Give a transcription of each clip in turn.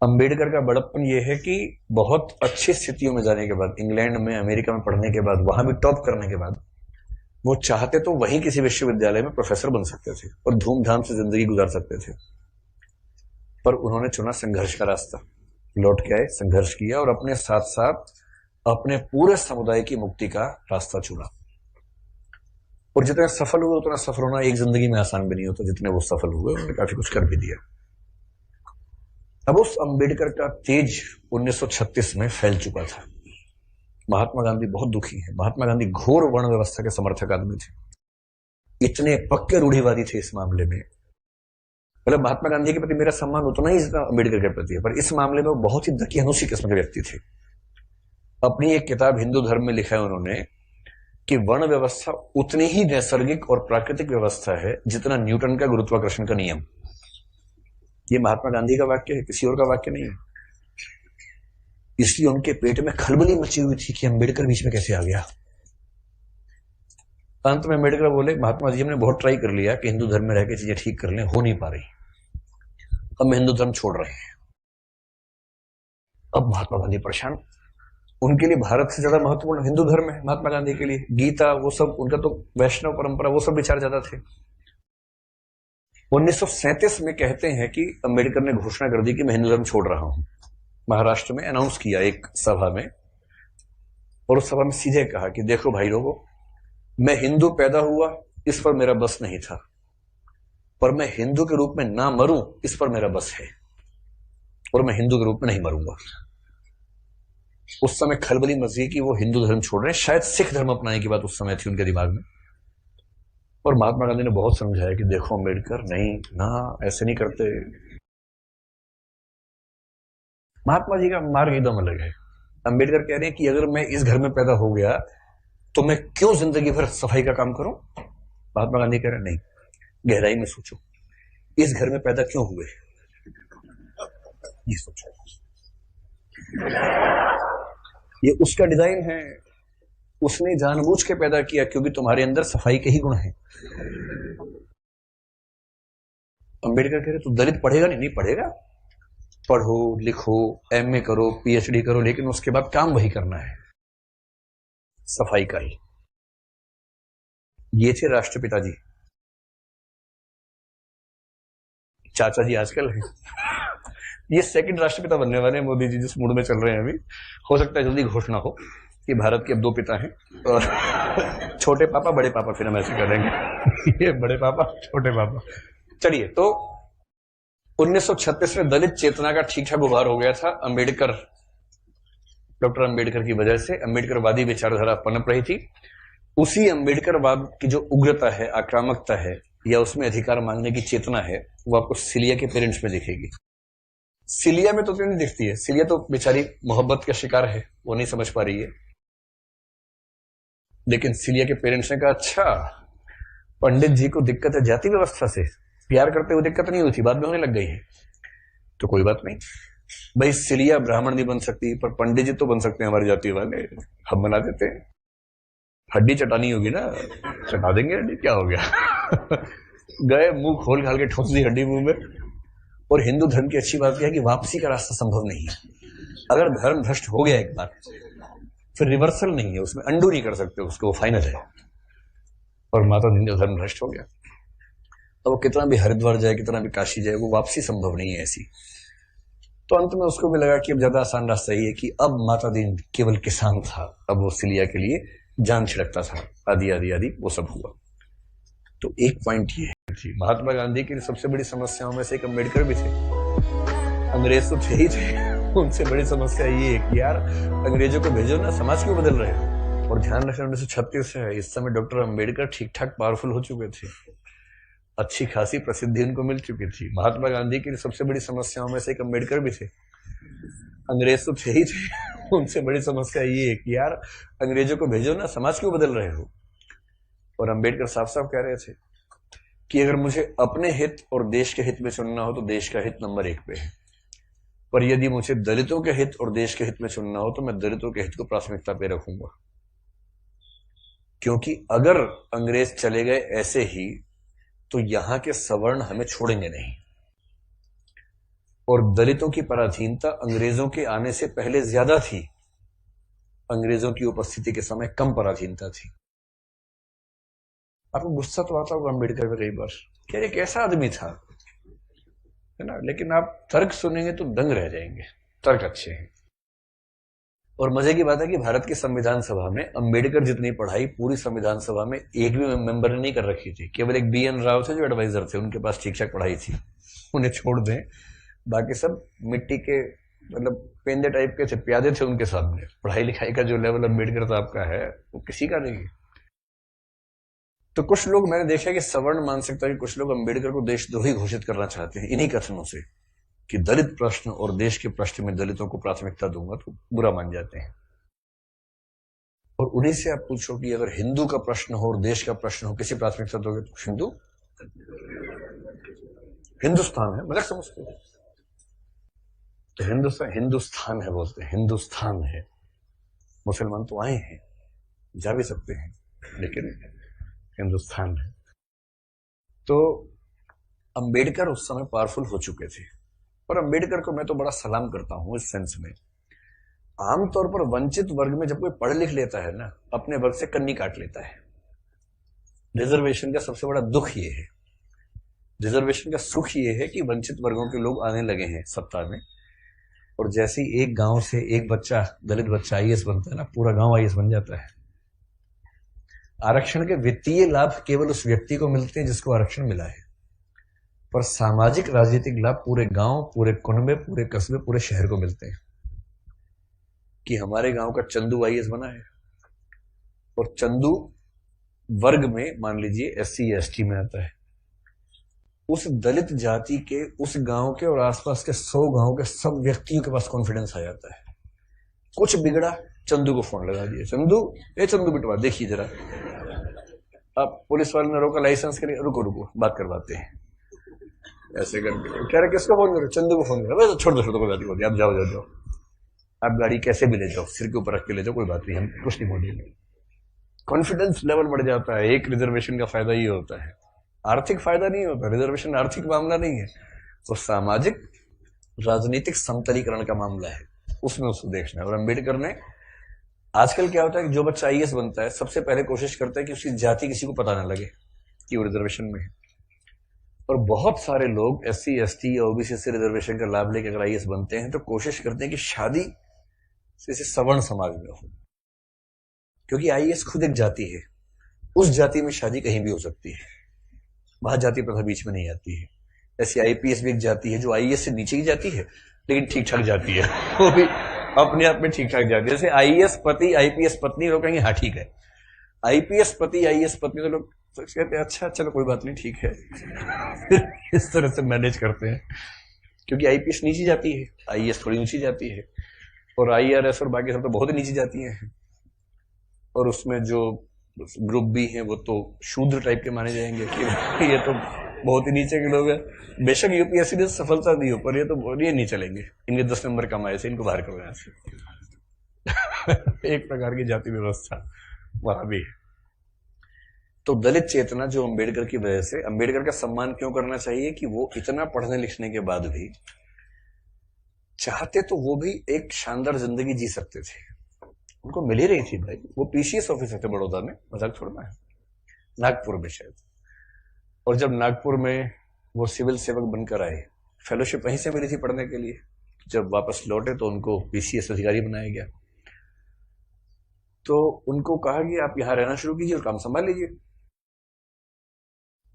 अंबेडकर का बड़प्पन यह है कि बहुत अच्छी स्थितियों में जाने के बाद, इंग्लैंड में, अमेरिका में पढ़ने के बाद, वहां भी टॉप करने के बाद, वो चाहते तो वहीं किसी विश्वविद्यालय में प्रोफेसर बन सकते थे और धूमधाम से जिंदगी गुजार सकते थे, पर उन्होंने चुना संघर्ष का रास्ता। लौट के आए, संघर्ष किया और अपने साथ साथ अपने पूरे समुदाय की मुक्ति का रास्ता चुना। और जितने सफल हुए उतना सफल होना एक जिंदगी में आसान भी नहीं होता। जितने वो सफल हुए उन्होंने काफी कुछ कर भी दिया। अब उस अंबेडकर का तेज 1936 में फैल चुका था। महात्मा गांधी बहुत दुखी हैं। महात्मा गांधी घोर वर्ण व्यवस्था के समर्थक आदमी थे, इतने पक्के रूढ़िवादी थे इस मामले में। मतलब महात्मा गांधी के प्रति मेरा सम्मान उतना ही जितना अंबेडकर के प्रति है, पर इस मामले में वो बहुत ही दकियानुसी किस्म के व्यक्ति थे। अपनी एक किताब हिंदू धर्म में लिखा है उन्होंने कि वर्ण व्यवस्था उतनी ही नैसर्गिक और प्राकृतिक व्यवस्था है जितना न्यूटन का गुरुत्वाकर्षण का नियम। ये महात्मा गांधी का वाक्य है, किसी और का वाक्य नहीं है। इसलिए उनके पेट में खलबली मची हुई थी कि अंबेडकर बीच में कैसे आ गया। अंत में अंबेडकर बोले, महात्मा जी हमने बहुत ट्राई कर लिया कि हिंदू धर्म में रह के चीजें ठीक कर लें, हो नहीं पा रही, अब मैं हिंदू धर्म छोड़ रहे हैं। अब महात्मा गांधी परेशान। उनके लिए भारत से ज्यादा महत्वपूर्ण हिंदू धर्म है। महात्मा गांधी के लिए गीता, वो सब, उनका तो वैष्णव परंपरा, वो सब विचार ज्यादा थे। 1937 में कहते हैं कि अंबेडकर ने घोषणा कर दी कि मैं हिंदू धर्म छोड़ रहा हूं। महाराष्ट्र में अनाउंस किया एक सभा में, और उस सभा में सीधे कहा कि देखो भाई लोगों, मैं हिंदू पैदा हुआ इस पर मेरा बस नहीं था, पर मैं हिंदू के रूप में ना मरूं इस पर मेरा बस है, और मैं हिंदू के रूप में नहीं मरूंगा। उस समय खलबली मच गई कि वो हिंदू धर्म छोड़ रहे हैं। शायद सिख धर्म अपनाने की बात उस समय थी उनके दिमाग में। और महात्मा गांधी ने बहुत समझाया कि देखो अंबेडकर, नहीं ना, ऐसे नहीं करते। महात्मा जी का मार्ग एकदम अलग है। अंबेडकर कह रहे हैं कि अगर मैं इस घर में पैदा हो गया तो मैं क्यों जिंदगी भर सफाई का काम करूं। महात्मा गांधी कह रहे हैं नहीं, गहराई में सोचो, इस घर में पैदा क्यों हुए, ये सोचो। ये उसका डिजाइन है, उसने जानबूझ के पैदा किया क्योंकि तुम्हारे अंदर सफाई के ही गुण हैं। अंबेडकर कह रहे तो दलित पढ़ेगा नहीं, नहीं पढ़ेगा, पढ़ो लिखो, एमए करो, पीएचडी करो, लेकिन उसके बाद काम वही करना है, सफाई का ही। ये थे राष्ट्रपिता जी। चाचा जी आजकल है, ये सेकंड राष्ट्रपिता बनने वाले हैं मोदी जी, जिस मूड में चल रहे हैं अभी। हो सकता है जल्दी घोषणा हो कि भारत के अब 2 पिता हैं, और छोटे पापा बड़े पापा, फिर हम ऐसे करेंगे। ये बड़े पापा छोटे पापा। चलिए, तो 1936 में दलित चेतना का ठीक ठाक उभार हो गया था अंबेडकर, डॉक्टर अंबेडकर की वजह से। अंबेडकरवादी विचारधारा पनप रही थी। उसी अंबेडकरवाद की जो उग्रता है, आक्रामकता है, या उसमें अधिकार मांगने की चेतना है, वो आपको सिलिया के पेरेंट्स में दिखेगी। सिलिया में तो नहीं दिखती है, सिलिया तो बेचारी मोहब्बत का शिकार है, वो नहीं समझ पा रही है। लेकिन सिलिया के पेरेंट्स ने कहा, अच्छा पंडित जी को दिक्कत है जाति व्यवस्था से, प्यार करते हुए दिक्कत नहीं हुई थी, बाद में होने लग गई है, तो कोई बात नहीं भाई, सिलिया ब्राह्मण नहीं बन सकती, पर पंडित जी तो बन सकते हैं हमारी जाति वाले, हम बना देते हैं। हड्डी चटानी होगी ना, चटा देंगे हड्डी, क्या हो गया। गए, मुंह खोल खाल के ठोस दी हड्डी मुंह में। और हिंदू धर्म की अच्छी बात यह है कि वापसी का रास्ता संभव नहीं है। अगर धर्म भ्रष्ट हो गया एक बार, फिर रिवर्सल नहीं है, उसमें अंडू नहीं कर सकते उसको, वो फाइनल है। और माता हिंदू धर्म भ्रष्ट हो गया, तो वो कितना भी हरिद्वार जाए, कितना भी काशी जाए, वो वापसी संभव नहीं है ऐसी। तो अंत में उसको भी लगा कि अब ज्यादा आसान रास्ता यही है कि अब माता दीन केवल किसान था, अब वो सिलिया के लिए जान छिड़कता था, आदि आदि आदि वो सब हुआ। तो एक पॉइंट ये है जी, महात्मा गांधी की सबसे बड़ी समस्याओं में से एक अम्बेडकर भी थे। अंग्रेज तो थे ही थे, उनसे बड़ी समस्या ये है कि यार अंग्रेजों को भेजो ना, समाज क्यों बदल रहे हैं। और ध्यान रखना 1936 है, इस समय डॉक्टर अंबेडकर ठीक ठाक पावरफुल हो चुके थे, अच्छी खासी प्रसिद्धि उनको मिल चुकी थी। महात्मा गांधी की सबसे बड़ी समस्याओं में से एक अम्बेडकर भी थे। अंग्रेज तो थे ही थे, उनसे बड़ी समस्या ये है कि यार अंग्रेजों को भेजो ना, समाज क्यों बदल रहे हो। और अंबेडकर साफ साफ कह रहे थे कि अगर मुझे अपने हित और देश के हित में चुनना हो तो देश का हित नंबर 1 पे है, पर यदि मुझे दलितों के हित और देश के हित में चुनना हो तो मैं दलितों के हित को प्राथमिकता पे रखूंगा। क्योंकि अगर अंग्रेज चले गए ऐसे ही तो यहां के सवर्ण हमें छोड़ेंगे नहीं। और दलितों की पराधीनता अंग्रेजों के आने से पहले ज्यादा थी, अंग्रेजों की उपस्थिति के समय कम पराधीनता थी। आपको गुस्सा तो आता होगा अम्बेडकर पे कई बार, क्या ये कैसा आदमी था, है ना, लेकिन आप तर्क सुनेंगे तो दंग रह जाएंगे, तर्क अच्छे हैं। और मजे की बात है कि भारत की संविधान सभा में अम्बेडकर जितनी पढ़ाई पूरी संविधान सभा में एक भी मेंबर ने नहीं कर रखी थी। केवल एक BN राव थे जो एडवाइजर थे, उनके पास ठीक ठाक पढ़ाई थी, उन्हें छोड़ दें, बाकी सब मिट्टी के मतलब पेंदे टाइप के थे, प्यादे थे उनके सामने। पढ़ाई लिखाई का जो लेवल अम्बेडकर साहब का है वो किसी का नहीं है। तो कुछ लोग मैंने देखा कि सवर्ण मानसिकता के कुछ लोग अम्बेडकर को देशद्रोही घोषित करना चाहते हैं इन्हीं कथनों से कि दलित प्रश्न और देश के प्रश्न में दलितों को प्राथमिकता दूंगा तो बुरा मान जाते हैं। और उन्हीं से आप पूछो कि अगर हिंदू का प्रश्न हो और देश का प्रश्न हो, किसी प्राथमिकता दोगे? तो हिंदू, हिंदुस्तान है, मजाक समझते हो? तो हिंदुस्तान है बोलते हैं, हिंदुस्तान है। मुसलमान तो आए हैं, जा भी सकते हैं, लेकिन हिंदुस्तान है। तो अंबेडकर उस समय पावरफुल हो चुके थे। और अंबेडकर को मैं तो बड़ा सलाम करता हूं इस सेंस में, आमतौर पर वंचित वर्ग में जब कोई पढ़ लिख लेता है ना, अपने वर्ग से कन्नी काट लेता है। रिजर्वेशन का सबसे बड़ा दुख ये है, रिजर्वेशन का सुख ये है कि वंचित वर्गों के लोग आने लगे हैं सत्ता में, और जैसे ही एक गांव से एक बच्चा, दलित बच्चा IAS बनता है ना, पूरा गांव IAS बन जाता है। आरक्षण के वित्तीय लाभ केवल उस व्यक्ति को मिलते हैं जिसको आरक्षण मिला है, पर सामाजिक राजनीतिक लाभ पूरे गांव, पूरे कुनबे, पूरे कस्बे, पूरे शहर को मिलते हैं। कि हमारे गांव का चंदू IAS बना है, और चंदू वर्ग में मान लीजिए SC या ST में आता है, उस दलित जाति के उस गांव के और आसपास के 100 गांव के सब व्यक्तियों के पास कॉन्फिडेंस आ जाता है। कुछ बिगड़ा, चंदू को फोन लगा दिया, चंदू बिटवा देखिए जरा। अब पुलिस वाले ने रोका, लाइसेंस के लिए, रुको रुको बात करवाते हैं, ऐसे करके कह रहे किसको फोन करो? चंदू को फोन करो। छोड़ दो कोई बात नहीं, आप जाओ, आप गाड़ी कैसे भी ले जाओ, सिर के ऊपर रख के ले जाओ, कोई बात नहीं, हम कुछ नहीं बोलेंगे। कॉन्फिडेंस लेवल बढ़ जाता है। एक रिजर्वेशन का फायदा ये होता है, आर्थिक फायदा नहीं होता, रिजर्वेशन आर्थिक मामला नहीं है, वो सामाजिक राजनीतिक समतलीकरण का मामला है, उसमें उसको देखना है। और अंबेडकर ने, आजकल क्या होता है कि जो बच्चा IAS बनता है सबसे पहले कोशिश करता है कि उसकी जाति किसी को पता ना लगे कि वो रिजर्वेशन में है। और बहुत सारे लोग SC ST या OBC से रिजर्वेशन का लाभ लेकर अगर IAS बनते हैं तो कोशिश करते हैं कि शादी जैसे सवर्ण समाज में हो, क्योंकि IAS खुद एक जाति है, उस जाति में शादी कहीं भी हो सकती है, वहां जाति प्रथा बीच में नहीं आती है। ऐसी IPS भी एक जाति है जो IAS से नीचे की जाती है, लेकिन ठीक ठाक जाती है, वो भी अपने आप में ठीक ठाक जाती है। जैसे IAS पति IPS पत्नी, लोग कहेंगे हाँ ठीक है, IPS पति IAS पत्नी, तो लोग कहते हैं अच्छा चलो कोई बात नहीं ठीक है इस तरह से मैनेज करते हैं, क्योंकि IPS नीची जाती है, IAS थोड़ी ऊंची जाती है, और IRS और बाकी सब तो बहुत ही नीची जाती हैं। और उसमें जो ग्रुप B हैं वो तो शूद्र टाइप के माने जाएंगे कि ये तो बहुत ही नीचे के लोग हैं। बेशक UPSC ने सफलता दी हो, पर ये तो ये नहीं चलेंगे, इनके 10 नंबर कम आए से, इनको बाहर करो यहाँ से एक प्रकार की जाति व्यवस्था वहां भी है। तो दलित चेतना जो अंबेडकर की वजह से, अंबेडकर का सम्मान क्यों करना चाहिए कि वो इतना पढ़ने लिखने के बाद भी चाहते तो वो भी एक शानदार जिंदगी जी सकते थे, उनको मिल ही रही थी भाई। वो PCS ऑफिसर थे बड़ौदा में, मजाक छोड़ना है, नागपुर में शायद। और जब नागपुर में वो सिविल सेवक बनकर आए, फेलोशिप वहीं से मिली थी पढ़ने के लिए, जब वापस लौटे तो उनको PCS अधिकारी बनाया गया। तो उनको कहा कि आप यहां रहना शुरू कीजिए और काम संभाल लीजिए।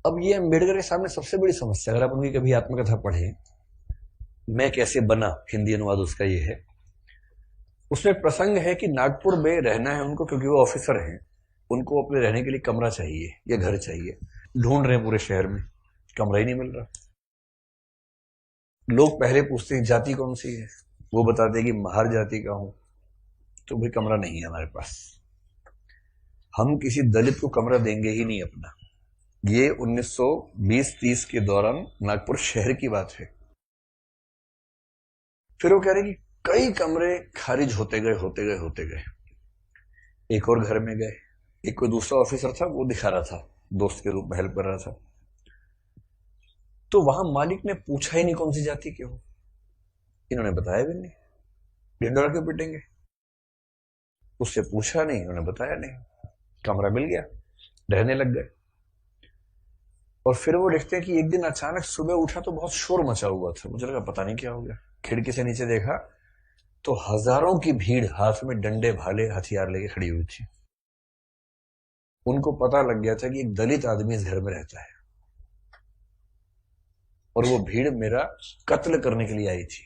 अब ये अंबेडकर के सामने सबसे बड़ी समस्या, अगर आप उनकी कभी आत्मकथा पढ़े, मैं कैसे बना, हिंदी अनुवाद उसका ये है, उसमें प्रसंग है कि नागपुर में रहना है उनको, क्योंकि वो ऑफिसर हैं, उनको अपने रहने के लिए कमरा चाहिए या घर चाहिए, ढूंढ रहे हैं पूरे शहर में, कमरा ही नहीं मिल रहा। लोग पहले पूछते हैं जाति कौन सी है, वो बताते हैं कि महार जाति का हूं, तो भाई कमरा नहीं है हमारे पास, हम किसी दलित को कमरा देंगे ही नहीं अपना। ये 1920-30 के दौरान नागपुर शहर की बात है। फिर वो कह रहे कि कई कमरे खारिज होते गए। एक और घर में गए, एक कोई दूसरा ऑफिसर था, वो दिखा रहा था, दोस्त के रूप में हेल्प कर रहा था। तो वहां मालिक ने पूछा ही नहीं कौन सी जाति के हो, इन्होंने बताया भी नहीं। ढिंडोरा क्यों पीटेंगे? उससे पूछा नहीं, उन्होंने बताया नहीं। कमरा मिल गया, रहने लग गए। और फिर वो देखते हैं कि एक दिन अचानक सुबह उठा तो बहुत शोर मचा हुआ था। मुझे लगा पता नहीं क्या हो गया। खिड़की से नीचे देखा तो हजारों की भीड़ हाथ में डंडे भाले हथियार लेके खड़ी हुई थी। उनको पता लग गया था कि एक दलित आदमी इस घर में रहता है और वो भीड़ मेरा कत्ल करने के लिए आई थी।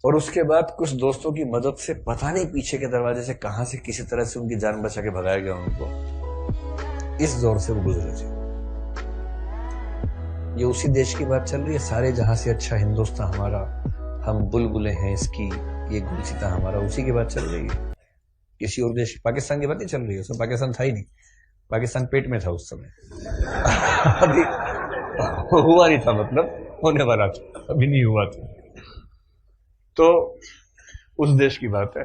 और उसके बाद कुछ दोस्तों की मदद से पता नहीं पीछे के दरवाजे से कहां से किसी तरह से उनकी जान बचा के भगाया गया उनको। इस दौर से वो गुजरे थे। ये उसी देश की बात चल रही है, सारे जहां से अच्छा हिंदुस्तान हमारा, हम बुलबुलें हैं इसकी, ये गुलसिता हमारा, उसी की बात चल रही है। किसी और देश, पाकिस्तान की बात नहीं चल रही है। उसमें पाकिस्तान था ही नहीं, पाकिस्तान पेट में था उस समय। अभी हुआ नहीं था, मतलब होने वाला था, अभी नहीं हुआ था। तो उस देश की बात है।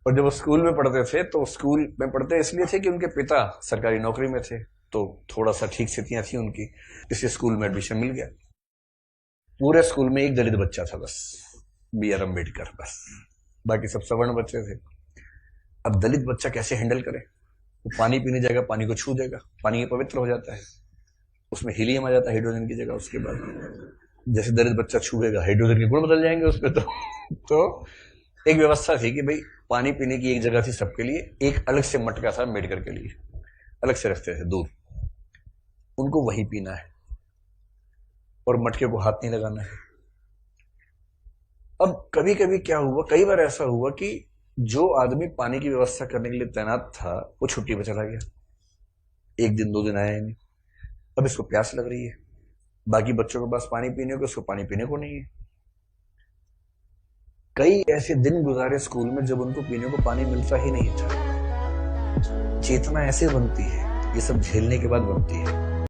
और जब वो स्कूल में पढ़ते थे तो स्कूल में पढ़ते इसलिए थे कि उनके पिता सरकारी नौकरी में थे, तो थोड़ा सा ठीक स्थितियां थी उनकी, इसलिए स्कूल में एडमिशन मिल गया। पूरे स्कूल में एक दलित बच्चा था बस, B.R. अम्बेडकर, बस। बाकी सब सवर्ण बच्चे थे। अब दलित बच्चा कैसे हैंडल करे? वो पानी पीने जाएगा, पानी को छू देगा, पानी पवित्र हो जाता है, उसमें हीलियम आ जाता है हाइड्रोजन की जगह। उसके बाद जैसे दलित बच्चा छूएगा हाइड्रोजन के गुण बदल जाएंगे उसमें। तो एक व्यवस्था थी कि भाई पानी पीने की एक जगह थी सबके लिए, एक अलग से मटका था अम्बेडकर के लिए, अलग से रखते थे दूर, उनको वही पीना है और मटके को हाथ नहीं लगाना है। अब कभी कभी क्या हुआ, कई बार ऐसा हुआ कि जो आदमी पानी की व्यवस्था करने के लिए तैनात था वो छुट्टी पे चला गया, एक दिन 2 दिन आया नहीं। अब इसको प्यास लग रही है, बाकी बच्चों के पास पानी पीने को, उसको पानी पीने को नहीं है। कई ऐसे दिन गुजारे स्कूल में जब उनको पीने को पानी मिलता ही नहीं था। चेतना ऐसे बनती है, ये सब झेलने के बाद बनती है।